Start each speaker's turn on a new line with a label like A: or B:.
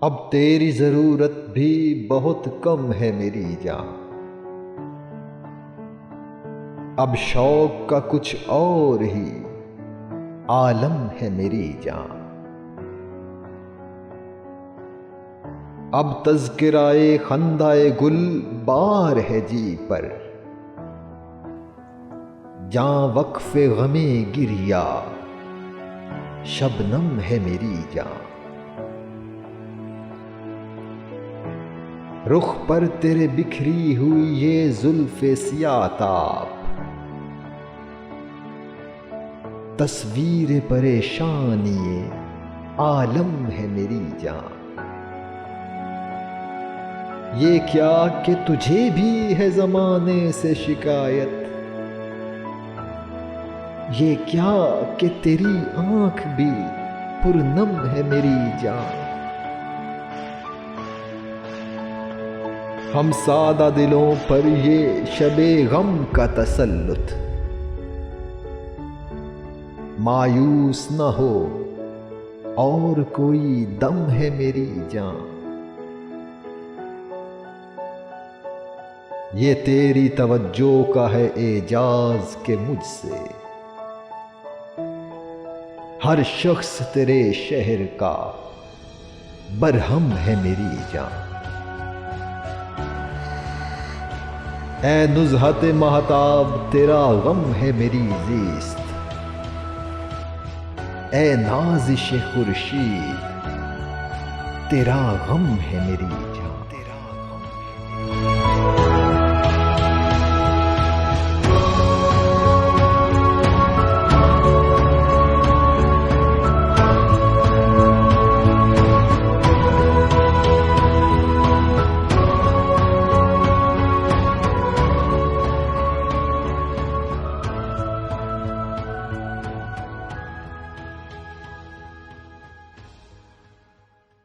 A: अब तेरी जरूरत भी बहुत कम है मेरी जान। अब शौक का कुछ और ही आलम है मेरी जान। अब तज़किराए खंदाए गुल बार है जी पर, जां वक्फ़े गमे गिरिया शबनम है मेरी जान। रुख पर तेरे बिखरी हुई ये जुल्फ़े सियाताब, तस्वीर परेशानी आलम है मेरी जान। ये क्या कि तुझे भी है ज़माने से शिकायत, ये क्या कि तेरी आंख भी पुरनम है मेरी जान। हम सादा दिलों पर ये शबे गम का तसल्लुत, मायूस न हो और कोई दम है मेरी जान। ये तेरी तवज्जो का है एजाज के मुझसे, हर शख्स तेरे शहर का बरहम है मेरी जान। ऐ नुज़हत महताब तेरा गम है मेरी ज़ीस्त, ऐ नाज़िश खुर्शीद तेरा गम है मेरी